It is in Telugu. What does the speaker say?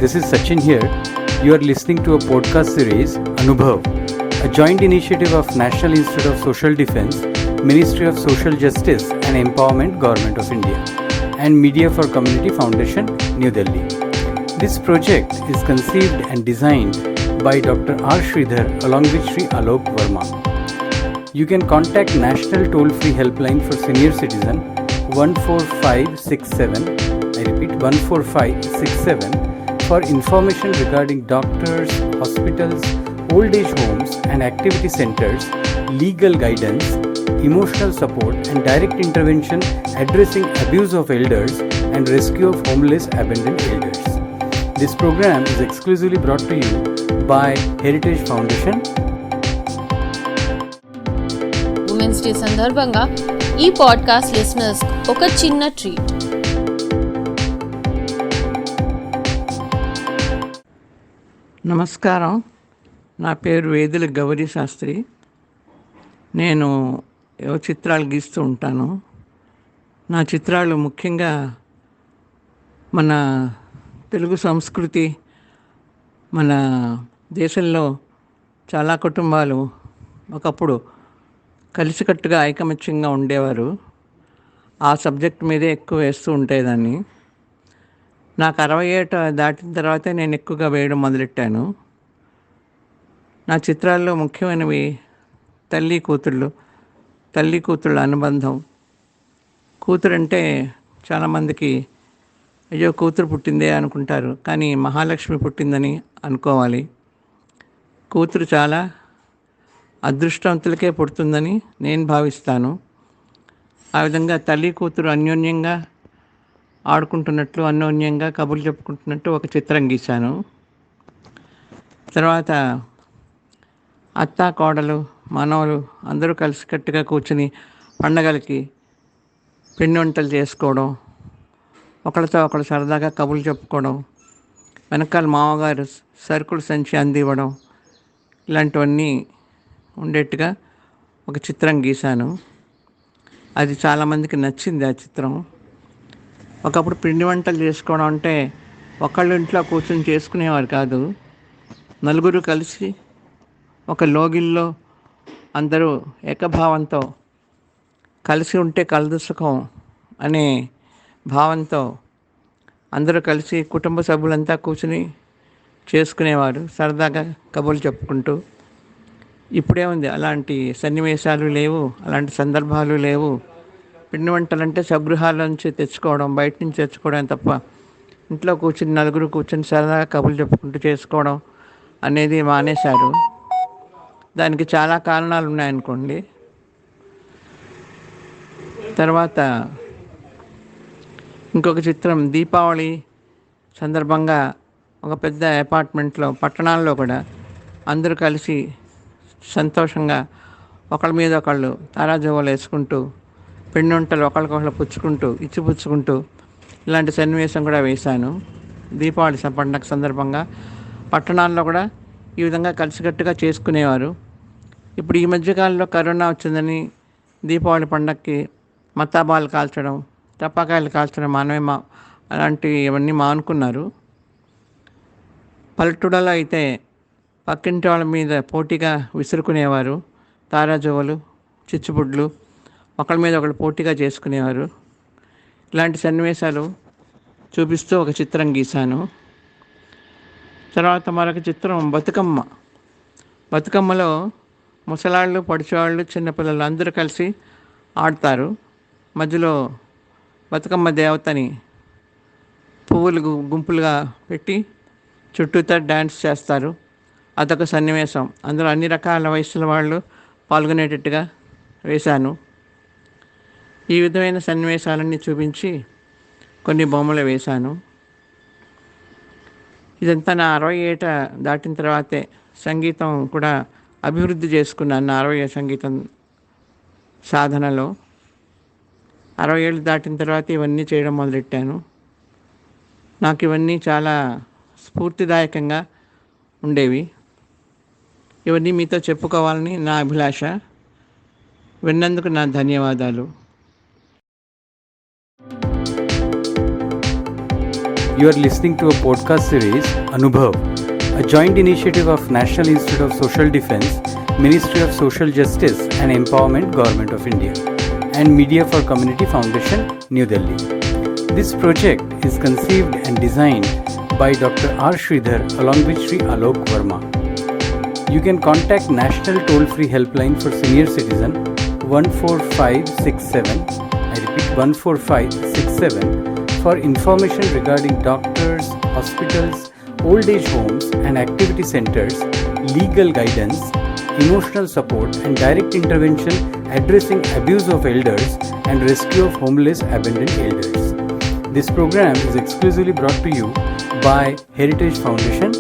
this is Sachin here. You are listening to a podcast series, Anubhav, a joint initiative of National Institute of Social Defence, Ministry of Social Justice and Empowerment, Government of India, and Media for Community Foundation, New Delhi. This project is conceived and designed by Dr. R. Sridhar along with Sri Alok Verma. You can contact National Toll-Free Helpline for Senior Citizen 14567, I repeat 14567, for information regarding doctors, hospitals, old age homes and activity centers, legal guidance, emotional support and direct intervention addressing abuse of elders and rescue of homeless abandoned elders. This program is exclusively brought to you by Heritage Foundation. Women's day సందర్భంగా ఈ పాడ్కాస్ట్ లిసనర్స్ ఒక చిన్న ట్రీట్. నమస్కారం, నా పేరు వేదుల గౌరీ శాస్త్రి. నేను చిత్రాలు గీస్తూ ఉంటాను. నా చిత్రాలు ముఖ్యంగా మన తెలుగు సంస్కృతి, మన దేశంలో చాలా కుటుంబాలు ఒకప్పుడు కలిసికట్టుగా ఐకమత్యంగా ఉండేవారు. ఆ సబ్జెక్ట్ మీదే ఎక్కువ వేస్తూ ఉండేదాన్ని. నాకు 60 ఏట దాటిన తర్వాతే నేను ఎక్కువగా వేయడం మొదలెట్టాను. నా చిత్రాల్లో ముఖ్యమైనవి తల్లి కూతుళ్ళ అనుబంధం. కూతురంటే చాలామందికి అయ్యో కూతురు పుట్టిందే అనుకుంటారు, కానీ మహాలక్ష్మి పుట్టిందని అనుకోవాలి. కూతురు చాలా అదృష్టవంతులకే పుడుతుందని నేను భావిస్తాను. ఆ విధంగా తల్లి కూతురు అన్యోన్యంగా ఆడుకుంటున్నట్లు, అన్యోన్యంగా కబుర్లు చెప్పుకుంటున్నట్టు ఒక చిత్రం గీశాను. తర్వాత అత్త, కోడలు, మనవలు అందరూ కలిసికట్టుగా కూర్చుని పండగలకి పిండి వంటలు చేసుకోవడం, ఒకరితో ఒకరు సరదాగా కబుర్లు చెప్పుకోవడం, వెనకాల మామగారు సరుకులు సంచి అందివ్వడం, ఇలాంటివన్నీ ఉండేట్టుగా ఒక చిత్రం గీశాను. అది చాలామందికి నచ్చింది. ఆ చిత్రం ఒకప్పుడు పిండి వంటలు చేసుకోవడం అంటే ఒకళ్ళు ఇంట్లో కూర్చొని చేసుకునేవారు కాదు. నలుగురు కలిసి ఒక లోగిల్లో అందరూ ఏకభావంతో కలిసి ఉంటే కలదుసుకం అనే భావంతో అందరూ కలిసి కుటుంబ సభ్యులంతా కూర్చుని చేసుకునేవారు, సరదాగా కబుర్లు చెప్పుకుంటూ. ఇప్పుడే ఉంది, అలాంటి సన్నివేశాలు లేవు, అలాంటి సందర్భాలు లేవు. పిండి వంటలంటే స్వగృహాల నుంచి తెచ్చుకోవడం, బయట నుంచి తెచ్చుకోవడం తప్ప ఇంట్లో కూర్చుని నలుగురు కూర్చొని సరదాగా కబుర్లు చెప్పుకుంటూ చేసుకోవడం అనేది మానేశారు. దానికి చాలా కారణాలు ఉన్నాయనుకోండి. తర్వాత ఇంకొక చిత్రం దీపావళి సందర్భంగా ఒక పెద్ద అపార్ట్మెంట్లో, పట్టణాల్లో కూడా అందరూ కలిసి సంతోషంగా ఒకళ్ళ మీద ఒకళ్ళు తారాజువ్వలు వేసుకుంటూ, పిండి వంటలు ఒకళ్ళకొకళ్ళు పుచ్చుకుంటూ, ఇచ్చిపుచ్చుకుంటూ ఇలాంటి సన్నివేశం కూడా వేశాను. దీపావళి పండుగ సందర్భంగా పట్టణాల్లో కూడా ఈ విధంగా కలిసికట్టుగా చేసుకునేవారు. ఇప్పుడు ఈ మధ్యకాలంలో కరోనా వచ్చిందని దీపావళి పండగకి మతాబాలు కాల్చడం, టపాకాయలు కాల్చడం అలాంటివన్నీ మానుకున్నారు. పల్లెటూళ్ళలో అయితే పక్కింటి వాళ్ళ మీద పోటీగా విసురుకునేవారు. తారాజువ్వలు, చిచ్చుబుడ్లు ఒకళ్ళ మీద ఒకళ్ళు పోటీగా చేసుకునేవారు. ఇలాంటి సన్నివేశాలు చూపిస్తూ ఒక చిత్రం గీశాను. తర్వాత మరొక చిత్రం బతుకమ్మలో ముసలాళ్ళు, పడిచేవాళ్ళు, చిన్నపిల్లలు అందరూ కలిసి ఆడతారు. మధ్యలో బతుకమ్మ దేవతని పువ్వులు గుంపులుగా పెట్టి చుట్టూతో డ్యాన్స్ చేస్తారు. అదొక సన్నివేశం. అందులో అన్ని రకాల వయసుల వాళ్ళు పాల్గొనేటట్టుగా వేశాను. ఈ విధమైన సన్నివేశాలన్నీ చూపించి కొన్ని బొమ్మలు వేశాను. ఇదంతా నా 60 ఏట దాటిన తర్వాతే సంగీతం కూడా అభివృద్ధి చేసుకున్నాను. నా 60 సంగీతం సాధనలో 60 ఏళ్ళు దాటిన తర్వాత ఇవన్నీ చేయడం మొదలెట్టాను. నాకు ఇవన్నీ చాలా స్ఫూర్తిదాయకంగా ఉండేవి. ఇవన్నీ మీతో చెప్పుకోవాలని నా అభిలాష. విన్నందుకు నా ధన్యవాదాలు. You are listening to a podcast series, Anubhav, a joint initiative of National Institute of Social Defence, Ministry of Social Justice and Empowerment, Government of India, and Media for Community Foundation, New Delhi. This project is conceived and designed by Dr. R. Sridhar along with Sri Alok Verma. You can contact National Toll-Free Helpline for Senior Citizen 14567. I repeat 14567 for information regarding doctors, hospitals, old age homes and activity centers, legal guidance, emotional support and direct intervention addressing abuse of elders and rescue of homeless abandoned elders. This program is exclusively brought to you by Heritage Foundation,